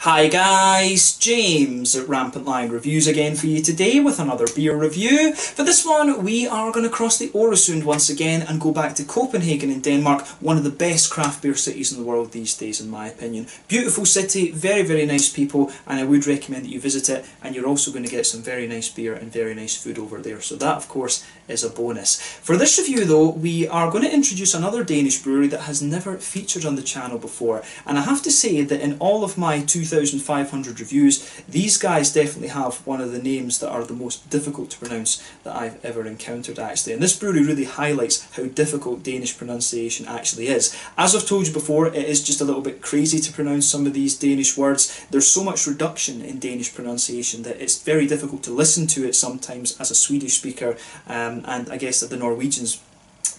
Hi guys, James at RampantLionReviews again for you today with another beer review. For this one we are going to cross the Øresund once again and go back to Copenhagen in Denmark, one of the best craft beer cities in the world these days in my opinion. Beautiful city, very nice people, and I would recommend that you visit it, and you're also going to get some very nice beer and very nice food over there, so that of course is a bonus. For this review though, we are going to introduce another Danish brewery that has never featured on the channel before, and I have to say that in all of my 2,500 reviews, these guys definitely have one of the names that are the most difficult to pronounce that I've ever encountered actually, and this brewery really highlights how difficult Danish pronunciation actually is. As I've told you before, it is just a little bit crazy to pronounce some of these Danish words. There's so much reduction in Danish pronunciation that it's very difficult to listen to it sometimes as a Swedish speaker, and I guess that the Norwegians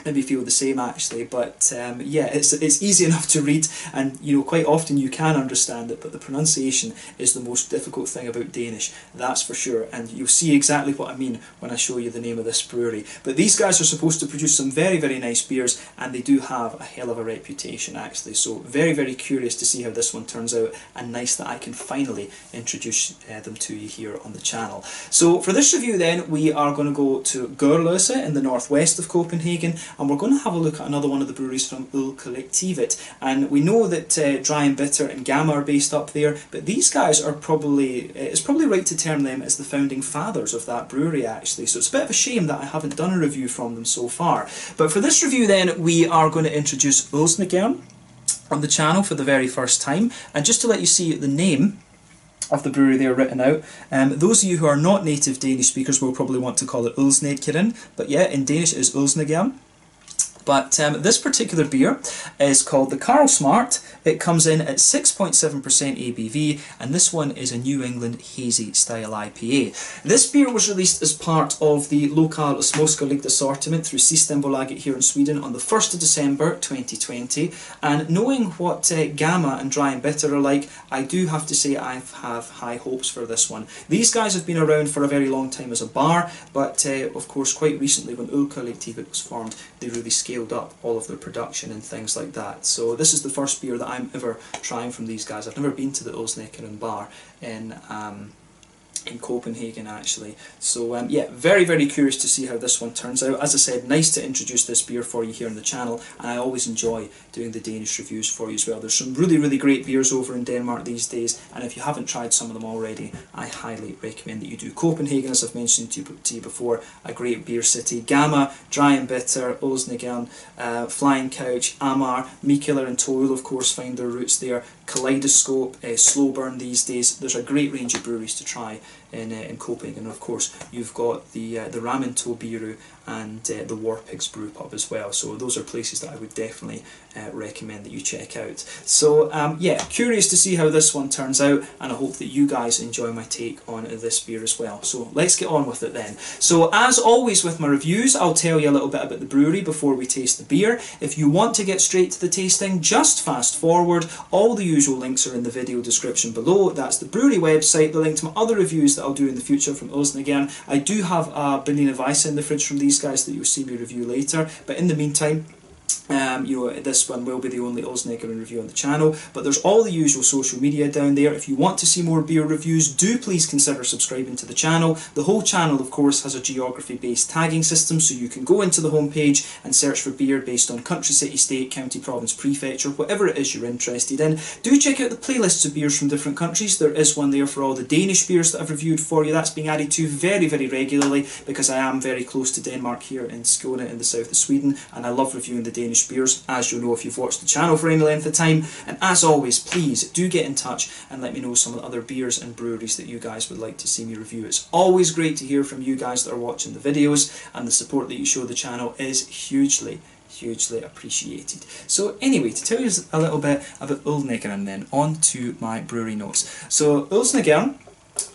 maybe feel the same actually, but yeah, it's easy enough to read, and you know, quite often you can understand it, but the pronunciation is the most difficult thing about Danish, that's for sure, and you'll see exactly what I mean when I show you the name of this brewery. But these guys are supposed to produce some very nice beers, and they do have a hell of a reputation actually, so very curious to see how this one turns out, and nice that I can finally introduce them to you here on the channel. So for this review then, we are going to go to Gørløse in the northwest of Copenhagen, and we're going to have a look at another one of the breweries from Untappd. And we know that Dry and Bitter and Gamma are based up there, but these guys are probably, it's probably right to term them as the founding fathers of that brewery actually, so it's a bit of a shame that I haven't done a review from them so far. But for this review then, we are going to introduce Ølsnedkeren on the channel for the very first time, and just to let you see the name of the brewery there written out. Those of you who are not native Danish speakers will probably want to call it Ølsnedkeren, but yeah, in Danish it is Ølsnedkeren. But this particular beer is called the Karl Smart. It comes in at 6.7% ABV, and this one is a New England hazy style IPA. This beer was released as part of the Lokal Småskaligt assortment through Systembolaget here in Sweden on the 1st of December 2020, and knowing what Gamma and Dry and Bitter are like, I do have to say I have high hopes for this one. These guys have been around for a very long time as a bar, but of course quite recently when Ølkollektivet was formed, they really scaled up all of their production and things like that. So this is the first beer that I'm ever trying from these guys. I've never been to the Ølsnedkeren bar in Copenhagen actually, so yeah, very curious to see how this one turns out. As I said, nice to introduce this beer for you here on the channel, and I always enjoy doing the Danish reviews for you as well. There's some really great beers over in Denmark these days, and if you haven't tried some of them already, I highly recommend that you do. Copenhagen, as I've mentioned to you before, a great beer city. Gamma, Dry and Bitter, Ølsnedkeren, Flying Couch, Amar, Mikkeller and Toil of course find their roots there. Kaleidoscope, Slow Burn these days. There's a great range of breweries to try in Copenhagen. And of course you've got the Raminto Biru and the War Pigs Brew Pub as well, so those are places that I would definitely recommend that you check out. So yeah, curious to see how this one turns out, and I hope that you guys enjoy my take on this beer as well. So let's get on with it then. So as always with my reviews, I'll tell you a little bit about the brewery before we taste the beer. If you want to get straight to the tasting, just fast forward. All the usual links are in the video description below. That's the brewery website, the link to my other reviews that I'll do in the future from Ølsnedkeren. I do have a Berliner Weisse in the fridge from these guys that you'll see me review later, but in the meantime, you know, this one will be the only Ølsnedkeren review on the channel, but there's all the usual social media down there. If you want to see more beer reviews, do please consider subscribing to the channel. The whole channel, of course, has a geography-based tagging system, so you can go into the homepage and search for beer based on country, city, state, county, province, prefecture, whatever it is you're interested in. Do check out the playlists of beers from different countries. There is one there for all the Danish beers that I've reviewed for you. That's being added to very regularly, because I am very close to Denmark here in Skåne in the south of Sweden, and I love reviewing the Danish beers, as you'll know if you've watched the channel for any length of time. And as always, please do get in touch and let me know some of the other beers and breweries that you guys would like to see me review. It's always great to hear from you guys that are watching the videos, and the support that you show the channel is hugely appreciated. So anyway, to tell you a little bit about Ølsnedkeren then, on to my brewery notes. So Ølsnedkeren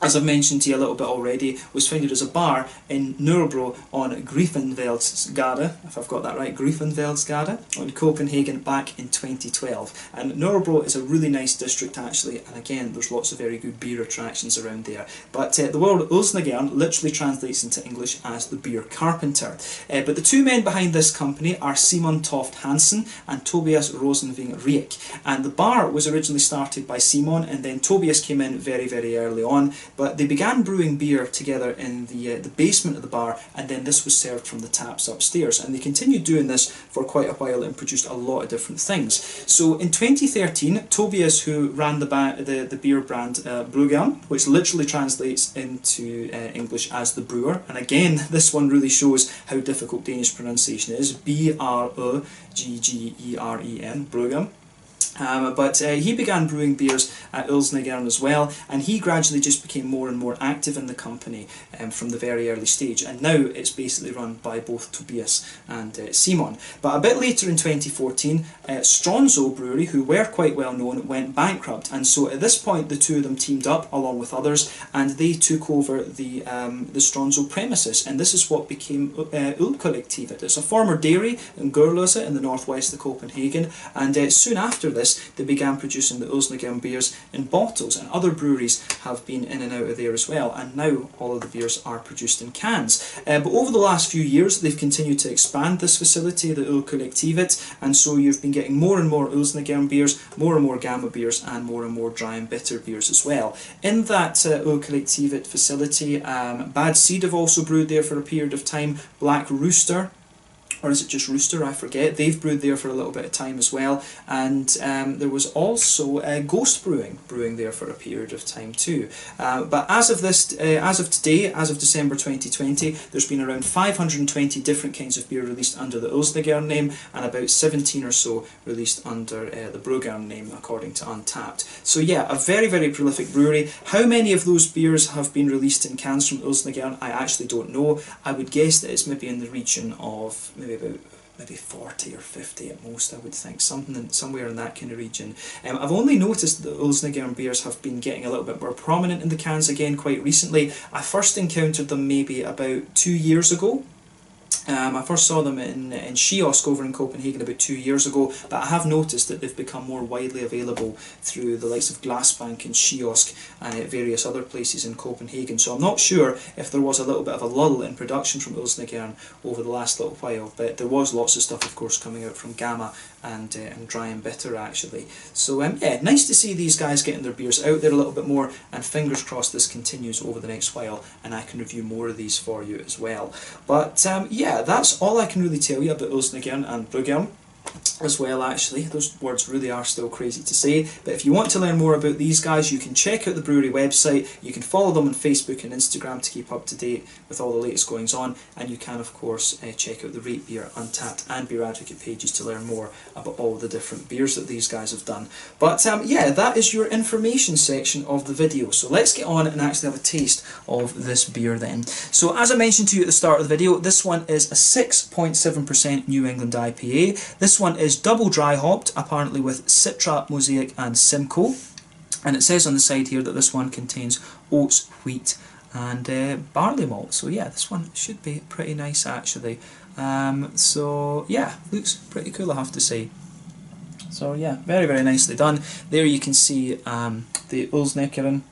as I've mentioned to you a little bit already, was founded as a bar in Nørrebro on Griffenveldsgade, if I've got that right, Griffenveldsgade, on Copenhagen back in 2012. And Nørrebro is a really nice district actually, and again there's lots of very good beer attractions around there. But the word Ølsnedkeren literally translates into English as the beer carpenter. But the two men behind this company are Simon Toft Hansen and Tobias Rosenving Riek. And the bar was originally started by Simon, and then Tobias came in very, very early on. But they began brewing beer together in the basement of the bar, and then this was served from the taps upstairs. And they continued doing this for quite a while and produced a lot of different things. So in 2013, Tobias, who ran the beer brand Bryggeren, which literally translates into English as the brewer, and again this one really shows how difficult Danish pronunciation is, B-R-O-G-G-E-R-E-N, Bryggeren. But he began brewing beers at Ølsnedkeren as well, and he gradually just became more and more active in the company from the very early stage, and now it's basically run by both Tobias and Simon. But a bit later in 2014, Stronzo Brewery, who were quite well known, went bankrupt, and so at this point the two of them teamed up along with others, and they took over the Stronzo premises, and this is what became Ølkollektivet. It's a former dairy in Gørløse in the northwest of Copenhagen, and soon after this they began producing the Ølsnedkeren beers in bottles, and other breweries have been in and out of there as well, and now all of the beers are produced in cans. But over the last few years they've continued to expand this facility, the Ølkollektivet, and so you've been getting more and more Ølsnedkeren beers, more and more Gamma beers, and more dry and bitter beers as well. In that Ølkollektivet facility, Bad Seed have also brewed there for a period of time, Black Rooster, or is it just Rooster, I forget, they've brewed there for a little bit of time as well, and there was also Ghost brewing there for a period of time too. But as of today, as of December 2020, there's been around 520 different kinds of beer released under the Ølsnedkeren name, and about 17 or so released under the Bryggeren name, according to Untappd. So yeah, a very, very prolific brewery. How many of those beers have been released in cans from Ølsnedkeren, I actually don't know. I would guess that it's maybe in the region of maybe 40 or 50 at most, I would think, somewhere in that kind of region. I've only noticed that Ølsnedkeren beers have been getting a little bit more prominent in the cans again quite recently. I first encountered them maybe about 2 years ago. I first saw them in Kiosk over in Copenhagen about 2 years ago, but I have noticed that they've become more widely available through the likes of Glassbank and Kiosk and various other places in Copenhagen. So I'm not sure if there was a little bit of a lull in production from Ølsnedkeren over the last little while, but there was lots of stuff, of course, coming out from Gamma and Dry and Bitter actually. So yeah, nice to see these guys getting their beers out there a little bit more, and fingers crossed this continues over the next while and I can review more of these for you as well. But yeah, that's all I can really tell you about Ølsnedkeren and Bryggeren as well actually. Those words really are still crazy to say, but if you want to learn more about these guys, you can check out the brewery website, you can follow them on Facebook and Instagram to keep up to date with all the latest goings on, and you can of course check out the Rate Beer, Untappd and Beer Advocate pages to learn more about all the different beers that these guys have done. But yeah, that is your information section of the video, so let's get on and actually have a taste of this beer then. So as I mentioned to you at the start of the video, this one is a 6.7% New England IPA. This one is double dry hopped, apparently with Citra, Mosaic and Simcoe, and it says on the side here that this one contains oats, wheat and barley malt. So yeah, this one should be pretty nice actually. So yeah, looks pretty cool, I have to say. So yeah, very, very nicely done. There you can see the Ølsnedkeren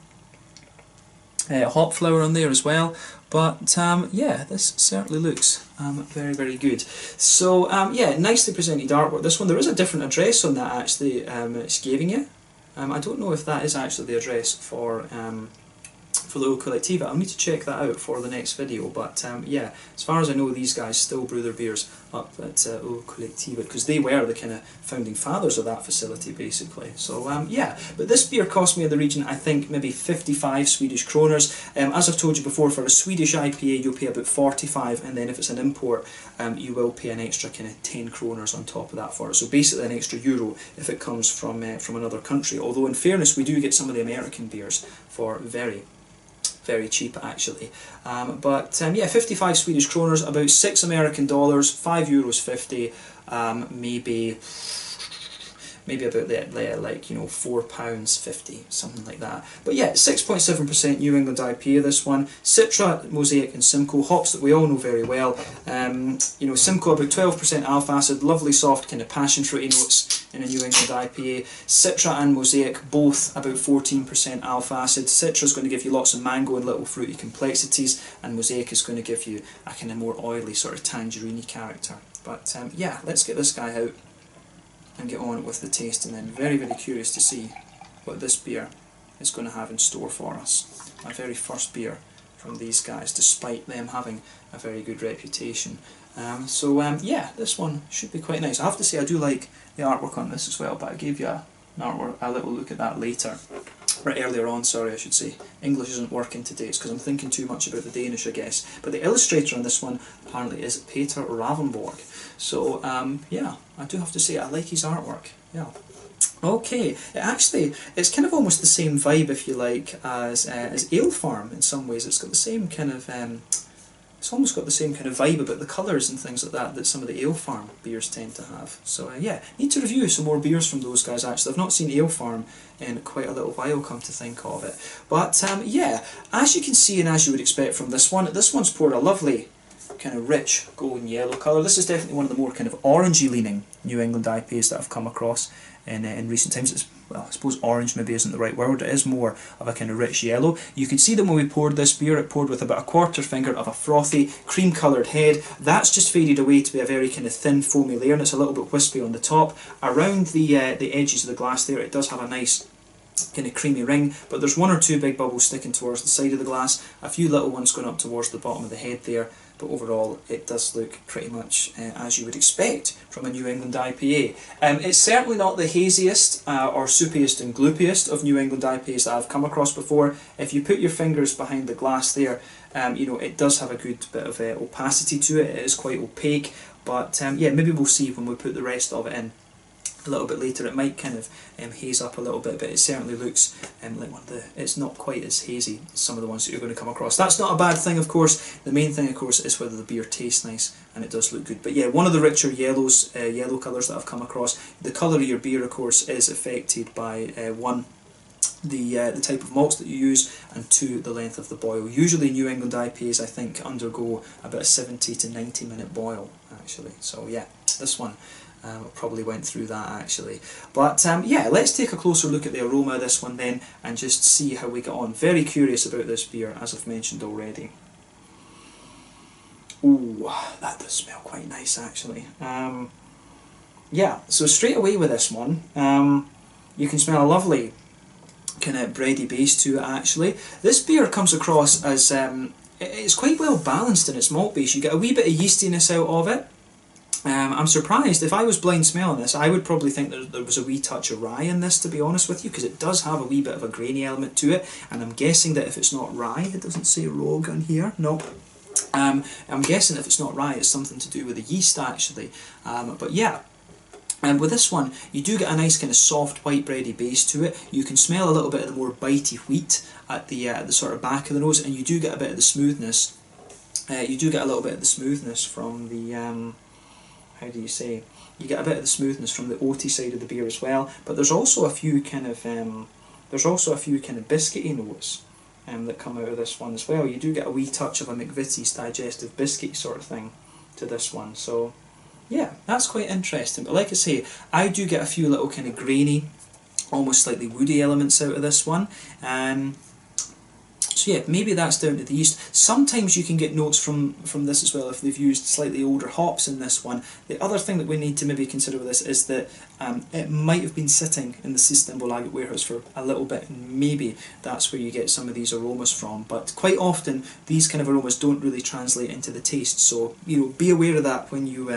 hop flower on there as well. But yeah, this certainly looks very, very good. So yeah, nicely presented artwork. This one, there is a different address on that actually, it's giving you. I don't know if that is actually the address for the Ølkollektivet. I'll need to check that out for the next video, but yeah, as far as I know, these guys still brew their beers up at Ølkollektivet, because they were the kind of founding fathers of that facility basically. So yeah, but this beer cost me in the region, I think, maybe 55 Swedish kroners. As I've told you before, for a Swedish IPA you'll pay about 45, and then if it's an import you will pay an extra kind of 10 kroners on top of that for it. So basically an extra euro if it comes from another country, although in fairness we do get some of the American beers for very cheap actually. But yeah, 55 Swedish kroners, about $6 American, €5.50, maybe about like, you know, £4.50, something like that. But yeah, 6.7% New England IPA, this one. Citra, Mosaic and Simcoe, hops that we all know very well. You know, Simcoe about 12% alpha acid, lovely soft kind of passion fruity notes in a New England IPA. Citra and Mosaic both about 14% alpha acid. Citra's going to give you lots of mango and little fruity complexities, and Mosaic is going to give you a kind of more oily sort of tangerine-y character. But yeah, let's get this guy out and get on with the taste, and then very, very curious to see what this beer is going to have in store for us. My very first beer from these guys, despite them having a very good reputation. Yeah, this one should be quite nice. I have to say I do like the artwork on this as well, but I gave you a little look at that later. Right, earlier on, sorry, I should say. English isn't working today, it's because I'm thinking too much about the Danish, I guess. But the illustrator on this one apparently is Peter Ravenborg. So, yeah, I do have to say I like his artwork, yeah. Okay, it's kind of almost the same vibe, if you like, as Ale Farm in some ways. It's got the same kind of, it's almost got the same kind of vibe about the colours and things like that that some of the Ale Farm beers tend to have. So yeah, need to review some more beers from those guys actually. I've not seen Ale Farm in quite a little while, come to think of it. But yeah, as you can see and as you would expect from this one's poured a lovely kind of rich golden yellow colour. This is definitely one of the more kind of orangey leaning New England IPAs that I've come across in recent times. It's, well, I suppose orange maybe isn't the right word, it is more of a kind of rich yellow. You can see that when we poured this beer, it poured with about a quarter finger of a frothy, cream coloured head. That's just faded away to be a very kind of thin foamy layer, and it's a little bit wispy on the top. Around the edges of the glass there, it does have a nice kind of creamy ring, but there's one or two big bubbles sticking towards the side of the glass, a few little ones going up towards the bottom of the head there, but overall it does look pretty much as you would expect from a New England IPA. It's certainly not the haziest or soupiest and gloopiest of New England IPAs that I've come across before. If you put your fingers behind the glass there, you know, it does have a good bit of opacity to it. It is quite opaque, but yeah, maybe we'll see when we put the rest of it in a little bit later. It might kind of haze up a little bit, but it certainly looks like one of the, it's not quite as hazy as some of the ones that you're going to come across. That's not a bad thing, of course. The main thing, of course, is whether the beer tastes nice, and it does look good. But yeah, one of the richer yellows, yellow colours that I've come across. The colour of your beer, of course, is affected by one, the type of malts that you use, and two, the length of the boil. Usually New England IPAs, I think, undergo about a 70 to 90 minute boil, actually. So yeah, this one probably went through that actually. But yeah, let's take a closer look at the aroma of this one then, and just see how we get on. Very curious about this beer, as I've mentioned already. Ooh, that does smell quite nice actually. Yeah, so straight away with this one, you can smell a lovely kind of bready base to it actually. This beer comes across as, it's quite well balanced in its malt base. You get a wee bit of yeastiness out of it. I'm surprised, if I was blind smelling this, I would probably think that there was a wee touch of rye in this, to be honest with you, because it does have a wee bit of a grainy element to it, and I'm guessing that if it's not rye, it doesn't say rogue on here, no. I'm guessing if it's not rye, it's something to do with the yeast actually, but yeah. And with this one, you do get a nice kind of soft white bready base to it. You can smell a little bit of the more bitey wheat at the sort of back of the nose, and you do get a bit of the smoothness. You do get a little bit of the smoothness from the, how do you say? You get a bit of the smoothness from the oaty side of the beer as well. But there's also a few kind of, biscuity notes that come out of this one as well. You do get a wee touch of a McVitie's digestive biscuit sort of thing to this one. So yeah, that's quite interesting. But like I say, I do get a few little kind of grainy, almost slightly woody elements out of this one. So yeah, maybe that's down to the yeast. Sometimes you can get notes from this as well if they've used slightly older hops in this one. The other thing that we need to maybe consider with this is that it might have been sitting in the Systembolaget warehouse for a little bit, and maybe that's where you get some of these aromas from. But quite often these kind of aromas don't really translate into the taste, so you know, be aware of that when you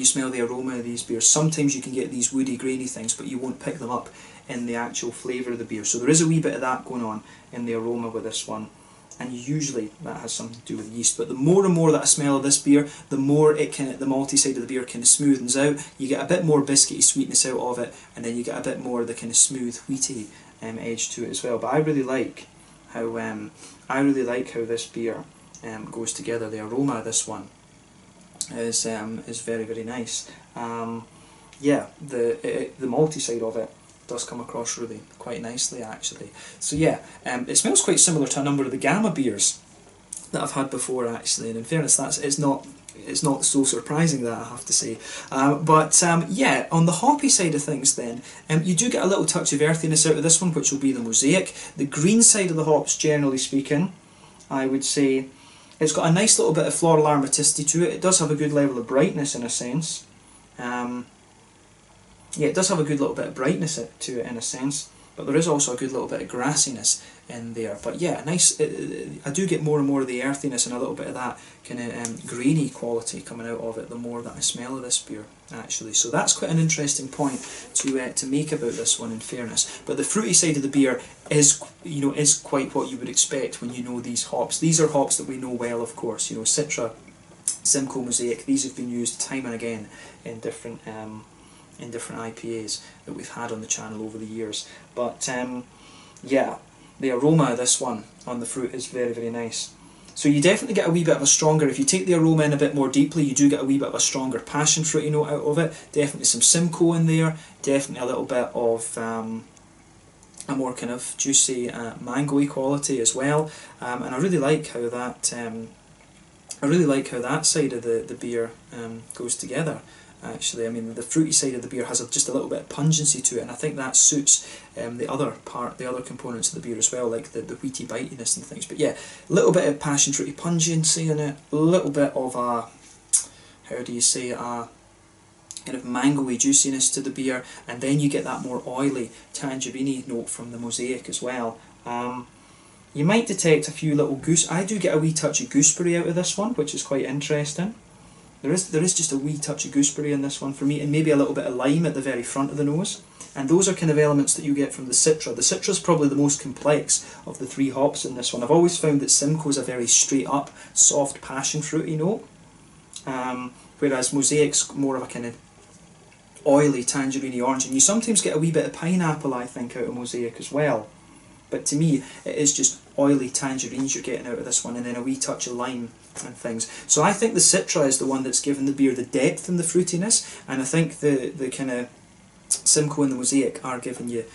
smell the aroma of these beers. Sometimes you can get these woody, grainy things, but you won't pick them up in the actual flavour of the beer. So there is a wee bit of that going on in the aroma with this one, and usually that has something to do with yeast. But the more and more that I smell of this beer, the more it the malty side of the beer kind of smoothens out. You get a bit more biscuity sweetness out of it, and then you get a bit more of the kind of smooth, wheaty edge to it as well. But I really like how this beer goes together. The aroma of this one is very, very nice. yeah, the malty side of it does come across really quite nicely actually. So yeah, it smells quite similar to a number of the Gamma beers that I've had before actually, and in fairness it's not so surprising, that I have to say. Yeah, on the hoppy side of things then, you do get a little touch of earthiness out of this one, which will be the Mosaic. The green side of the hops, generally speaking, I would say, it's got a nice little bit of floral aromaticity to it. It does have a good level of brightness in a sense. Yeah, it does have a good little bit of brightness to it in a sense, but there is also a good little bit of grassiness in there. But yeah, nice. I do get more and more of the earthiness and a little bit of that kind of grainy quality coming out of it the more that I smell of this beer actually. So that's quite an interesting point to make about this one, in fairness. But the fruity side of the beer is, you know, is quite what you would expect when you know these hops. These are hops that we know well, of course. You know, Citra, Simcoe, Mosaic. These have been used time and again in different IPAs that we've had on the channel over the years. But yeah, the aroma of this one on the fruit is very, very nice. So you definitely get a wee bit of a stronger, if you take the aroma in a bit more deeply, you do get a wee bit of a stronger passion fruity note out of it. Definitely some Simcoe in there, definitely a little bit of a more kind of juicy mango-y quality as well. And I really like how that side of the beer goes together. Actually, I mean, the fruity side of the beer has just a little bit of pungency to it, and I think that suits the other components of the beer as well, like the wheaty bitiness and things. But yeah, a little bit of passion fruity pungency in it, a little bit of a, how do you say, a kind of mango-y juiciness to the beer, and then you get that more oily tangerine note from the Mosaic as well. You might detect a few little I do get a wee touch of gooseberry out of this one, which is quite interesting. There is just a wee touch of gooseberry in this one for me, and maybe a little bit of lime at the very front of the nose. And those are kind of elements that you get from the Citra. The Citra is probably the most complex of the three hops in this one. I've always found that Simcoe is a very straight up, soft, passion fruity note, whereas Mosaic's more of a kind of oily, tangerine orange. And you sometimes get a wee bit of pineapple, I think, out of Mosaic as well. But to me, it is just oily tangerines you're getting out of this one, and then a wee touch of lime and things. So I think the Citra is the one that's given the beer the depth and the fruitiness, and I think the kind of Simcoe and the Mosaic are giving you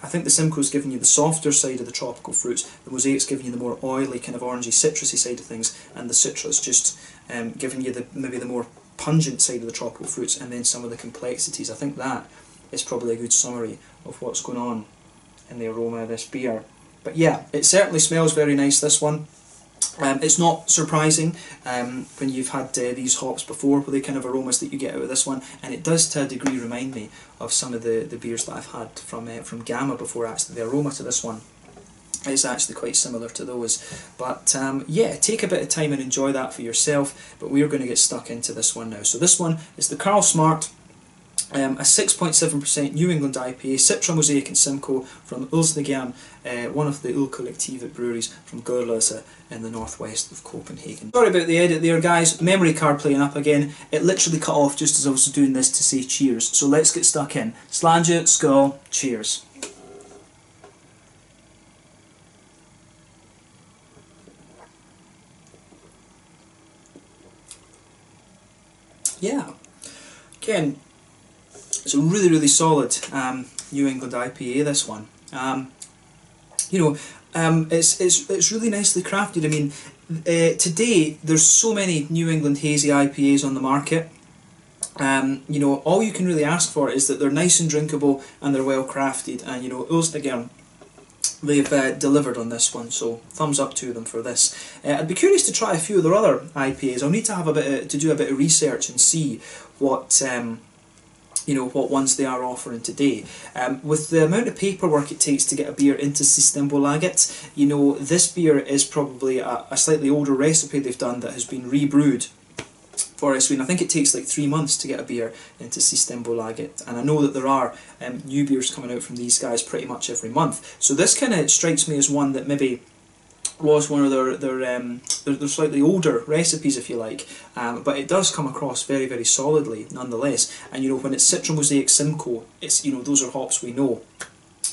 I think the Simcoe's giving you the softer side of the tropical fruits, the Mosaic's giving you the more oily, kind of orangey, citrusy side of things, and the Citra's just giving you maybe the more pungent side of the tropical fruits, and then some of the complexities. I think that is probably a good summary of what's going on in the aroma of this beer. But yeah, it certainly smells very nice, this one. It's not surprising when you've had these hops before, with the kind of aromas that you get out of this one, and it does to a degree remind me of some of the beers that I've had from Gamma before. Actually, the aroma to this one is actually quite similar to those. But yeah, take a bit of time and enjoy that for yourself, but we're going to get stuck into this one now. So this one is the Karl Smart, a 6.7% New England IPA, Citra, Mosaic and Simcoe from Ølsnedkeren, one of the Ølkollektivet breweries from Gørløse in the northwest of Copenhagen. Sorry about the edit there, guys. Memory card playing up again. It literally cut off just as I was doing this to say cheers. So let's get stuck in. Slange, skål, cheers. Yeah. Again, it's a really, really solid New England IPA, this one. You know, it's really nicely crafted. I mean, today there's so many New England hazy IPAs on the market. You know, all you can really ask for is that they're nice and drinkable and they're well crafted. And you know, Ølsnedkeren, they've delivered on this one, so thumbs up to them for this. I'd be curious to try a few of their other IPAs. I'll need to have do a bit of research and see what you know, what ones they are offering today. With the amount of paperwork it takes to get a beer into Systembolaget, you know, this beer is probably a slightly older recipe they've done that has been rebrewed for us. I think it takes like 3 months to get a beer into Systembolaget, and I know that there are new beers coming out from these guys pretty much every month. So this kind of strikes me as one that maybe was one of their slightly older recipes, if you like, but it does come across very, very solidly nonetheless. And you know, when it's Citra, Mosaic, Simcoe, it's, you know, those are hops we know.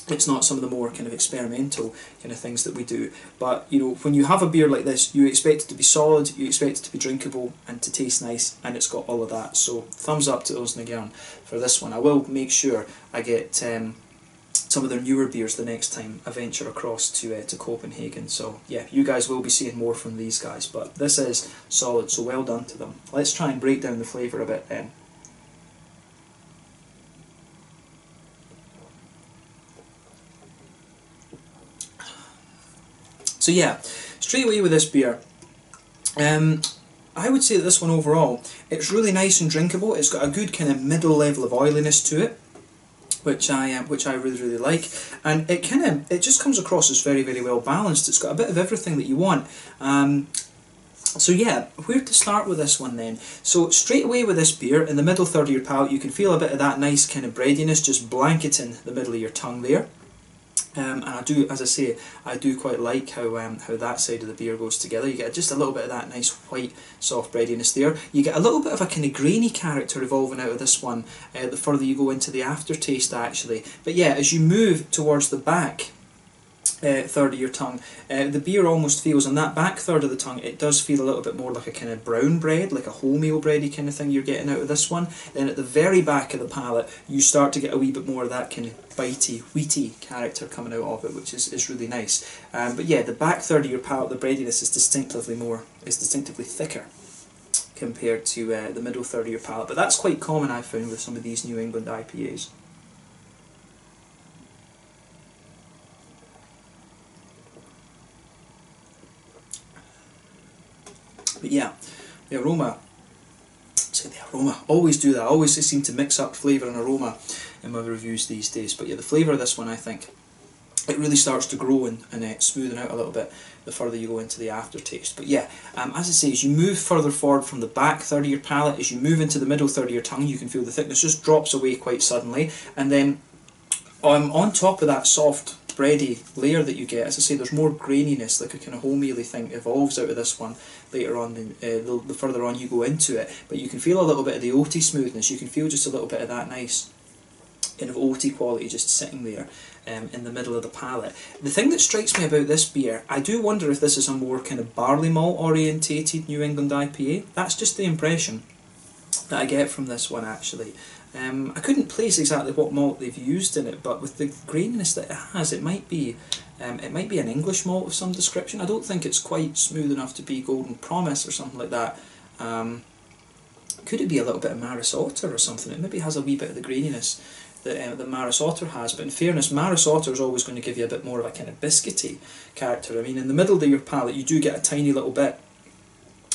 It's not some of the more kind of experimental kind of things that we do. But, you know, when you have a beer like this, you expect it to be solid, you expect it to be drinkable and to taste nice, and it's got all of that. So thumbs up to Ølsnedkeren for this one. I will make sure I get some of their newer beers the next time I venture across to Copenhagen. So yeah, you guys will be seeing more from these guys, but this is solid, so well done to them. Let's try and break down the flavour a bit then. So yeah, straight away with this beer, I would say that this one overall, it's really nice and drinkable. It's got a good kind of middle level of oiliness to it, which I really like, and it just comes across as very, very well balanced. It's got a bit of everything that you want. So yeah, where to start with this one then? So straight away with this beer, in the middle third of your palate, you can feel a bit of that nice kind of breadiness just blanketing the middle of your tongue there. And I do, as I say, I do quite like how that side of the beer goes together. You get just a little bit of that nice white soft breadiness there. You get a little bit of a kind of grainy character evolving out of this one the further you go into the aftertaste actually. But yeah, as you move towards the back third of your tongue, the beer almost feels, on that back third of the tongue, it does feel a little bit more like a kind of brown bread, like a wholemeal bready kind of thing you're getting out of this one. Then at the very back of the palate, you start to get a wee bit more of that kind of bitey, wheaty character coming out of it, which is really nice. But yeah, the back third of your palate, the breadiness is distinctively thicker compared to the middle third of your palate. But that's quite common, I've found, with some of these New England IPAs. But yeah, the aroma, always do that. I always seem to mix up flavour and aroma in my reviews these days. But yeah, the flavour of this one, I think, it really starts to grow and smoothen out a little bit the further you go into the aftertaste. But yeah, as I say, as you move further forward from the back third of your palate, as you move into the middle third of your tongue, you can feel the thickness just drops away quite suddenly. And then on top of that soft bready layer that you get, as I say, there's more graininess, like a kind of wholemealy thing evolves out of this one later on, the further on you go into it. But you can feel a little bit of the oaty smoothness, you can feel just a little bit of that nice kind of oaty quality just sitting there in the middle of the palate. The thing that strikes me about this beer, I do wonder if this is a more kind of barley malt orientated New England IPA. That's just the impression that I get from this one actually. I couldn't place exactly what malt they've used in it, but with the graininess that it has, it might be an English malt of some description. I don't think it's quite smooth enough to be Golden Promise or something like that. Could it be a little bit of Maris Otter or something? It maybe has a wee bit of the graininess that Maris Otter has, but in fairness, Maris Otter is always going to give you a bit more of a kind of biscuity character. I mean, in the middle of your palate, you do get a tiny little bit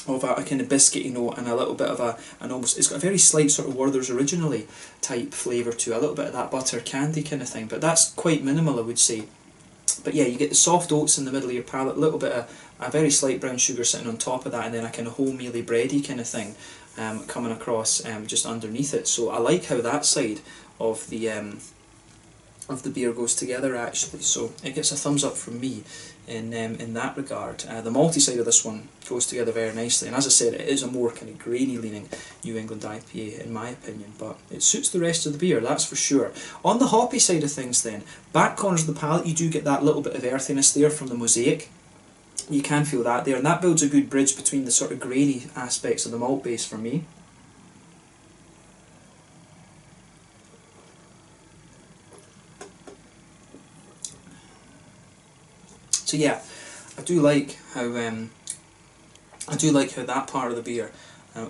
of a kind of biscuity note and a little bit of it's got a very slight sort of Werther's Originally type flavour to it, a little bit of that butter candy kind of thing, but that's quite minimal, I would say. But yeah, you get the soft oats in the middle of your palate, a little bit of a very slight brown sugar sitting on top of that, and then a kind of wholemealy bready kind of thing coming across just underneath it. So I like how that side of the beer goes together actually, so it gets a thumbs up from me in that regard. The malty side of this one goes together very nicely, and as I said, it is a more kind of grainy leaning New England IPA in my opinion, but it suits the rest of the beer, that's for sure. On the hoppy side of things then, back corners of the palate, you do get that little bit of earthiness there from the mosaic. You can feel that there, and that builds a good bridge between the sort of grainy aspects of the malt base for me. So yeah, I do like how that part of the beer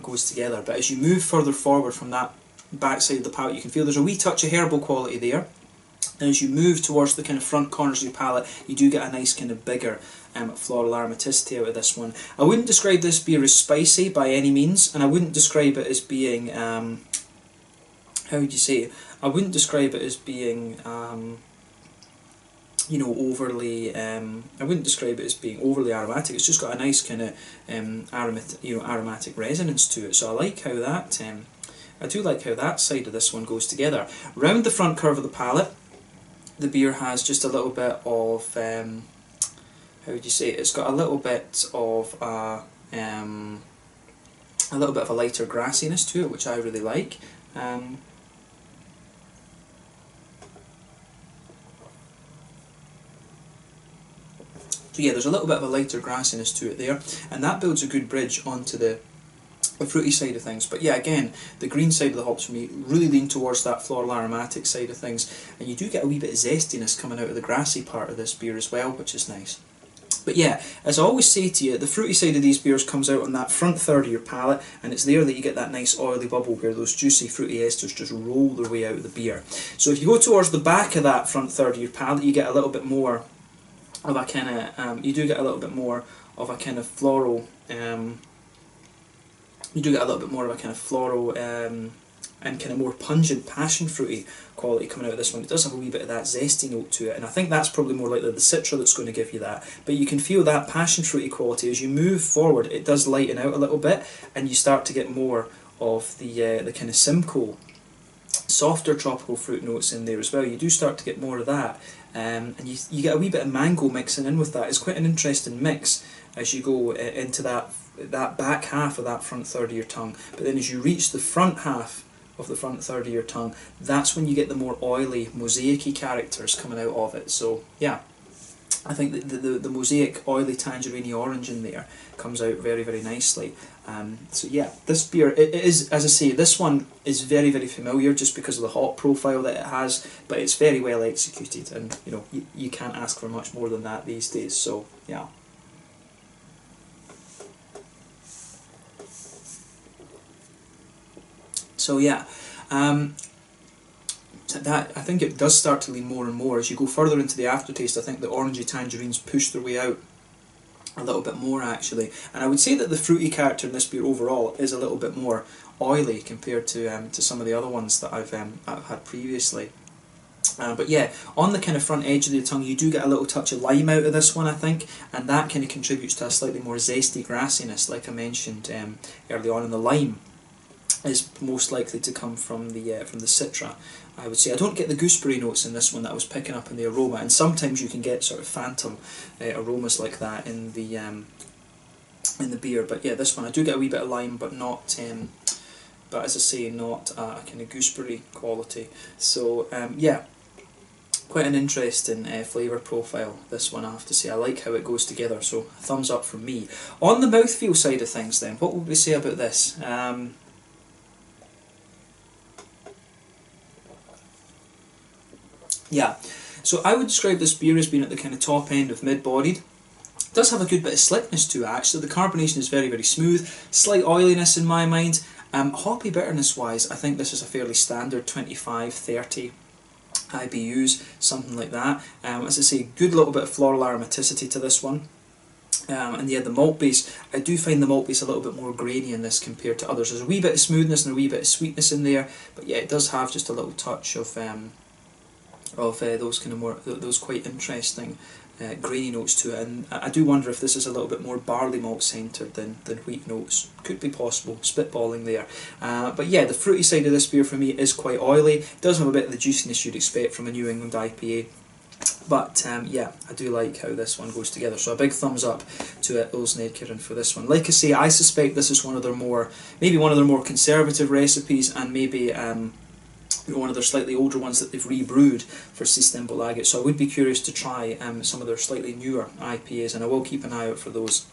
goes together. But as you move further forward from that back side of the palate, you can feel there's a wee touch of herbal quality there. And as you move towards the kind of front corners of your palate, you do get a nice kind of bigger floral aromaticity out of this one. I wouldn't describe this beer as spicy by any means, and I wouldn't describe it as being how would you say? I wouldn't describe it as being you know, overly. I wouldn't describe it as being overly aromatic. It's just got a nice kind of aromatic resonance to it. So I like how that. I do like how that side of this one goes together. Round the front curve of the palate, the beer has just a little bit of. How would you say? It's got a little bit of a little bit of a lighter grassiness to it, which I really like. So yeah, there's a little bit of a lighter grassiness to it there, and that builds a good bridge onto the fruity side of things. But yeah, again, the green side of the hops for me really lean towards that floral aromatic side of things, and you do get a wee bit of zestiness coming out of the grassy part of this beer as well, which is nice. But yeah, as I always say to you, the fruity side of these beers comes out on that front third of your palate, and it's there that you get that nice oily bubble where those juicy fruity esters just roll their way out of the beer. So if you go towards the back of that front third of your palate, you get a little bit more of a kind of, you do get a little bit more of a kind of floral, and kind of more pungent passion fruity quality coming out of this one. It does have a wee bit of that zesty note to it, and I think that's probably more likely the Citra that's going to give you that. But you can feel that passion fruity quality as you move forward. It does lighten out a little bit, and you start to get more of the kind of Simcoe, softer tropical fruit notes in there as well. You do start to get more of that, and you get a wee bit of mango mixing in with that. It's quite an interesting mix as you go into that back half of that front third of your tongue. But then as you reach the front half of the front third of your tongue, that's when you get the more oily, mosaic-y characters coming out of it. So yeah, I think that the mosaic, oily, tangerine orange in there comes out very, very nicely. So yeah, this beer, it is, as I say, this one is very, very familiar just because of the hop profile that it has, but it's very well executed, and you know, you can't ask for much more than that these days. So yeah. So yeah, that, I think it does start to lean more and more as you go further into the aftertaste. I think the orangey tangerines push their way out a little bit more actually, and I would say that the fruity character in this beer overall is a little bit more oily compared to some of the other ones that I've had previously. But yeah, on the kind of front edge of the tongue you do get a little touch of lime out of this one, I think, and that kind of contributes to a slightly more zesty grassiness, like I mentioned early on. In the lime is most likely to come from the Citra, I would say. I don't get the gooseberry notes in this one that I was picking up in the aroma, and sometimes you can get sort of phantom aromas like that in the beer. But yeah, this one I do get a wee bit of lime, but not, but as I say, not a kind of gooseberry quality. So yeah, quite an interesting flavour profile, this one, I have to say. I like how it goes together, so thumbs up from me. On the mouthfeel side of things then, what would we say about this? Yeah, so I would describe this beer as being at the kind of top end of mid-bodied. It does have a good bit of slickness to it actually. The carbonation is very, very smooth, slight oiliness in my mind. Hoppy bitterness wise, I think this is a fairly standard 25-30 IBUs, something like that. As I say, good little bit of floral aromaticity to this one. And yeah, the malt base, I do find the malt base a little bit more grainy in this compared to others. There's a wee bit of smoothness and a wee bit of sweetness in there, but yeah, it does have just a little touch of those kind of more, those quite interesting grainy notes to it. And I do wonder if this is a little bit more barley malt centred than wheat notes. Could be possible, spitballing there. But yeah, the fruity side of this beer for me is quite oily. It does have a bit of the juiciness you'd expect from a New England IPA. But yeah, I do like how this one goes together. So a big thumbs up to Ølsnedkeren for this one. Like I say, I suspect this is one of their more, maybe one of their more conservative recipes, and maybe one of their slightly older ones that they've rebrewed for Systembolaget. So I would be curious to try some of their slightly newer IPAs, and I will keep an eye out for those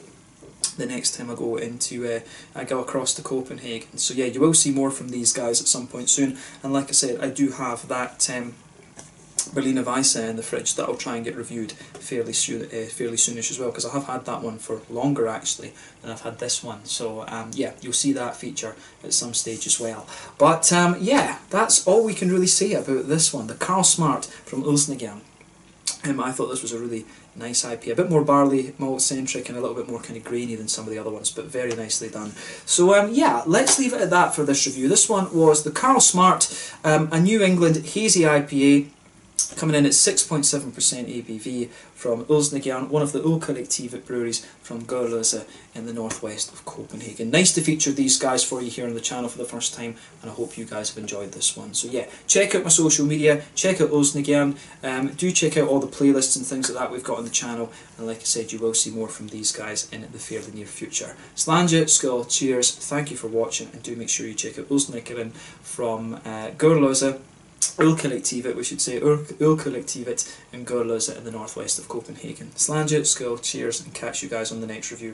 the next time I go into I go across to Copenhagen. So yeah, you will see more from these guys at some point soon. And like I said, I do have that Berliner Weisse in the fridge that I'll try and get reviewed fairly soonish as well, because I have had that one for longer actually than I've had this one. So yeah, you'll see that feature at some stage as well. But yeah, that's all we can really say about this one, the Karl Smart from Ølsnedkeren. I thought this was a really nice IPA, a bit more barley malt centric and a little bit more kind of grainy than some of the other ones, but very nicely done. So yeah, let's leave it at that for this review. This one was the Karl Smart, a New England hazy IPA, coming in at 6.7% ABV from Ølsnedkeren, one of the Ølkollektivet breweries from Gørløse in the northwest of Copenhagen. Nice to feature these guys for you here on the channel for the first time, and I hope you guys have enjoyed this one. So yeah, check out my social media, check out Ølsnedkeren, do check out all the playlists and things like that we've got on the channel, and like I said, you will see more from these guys in the fairly near future. Slange, skull, cheers, thank you for watching, and do make sure you check out Ølsnedkeren from Gørløse. Ølkollektivet, we should say, Ølkollektivet in Gørløse in the northwest of Copenhagen. Slange, skull, cheers, and catch you guys on the next review.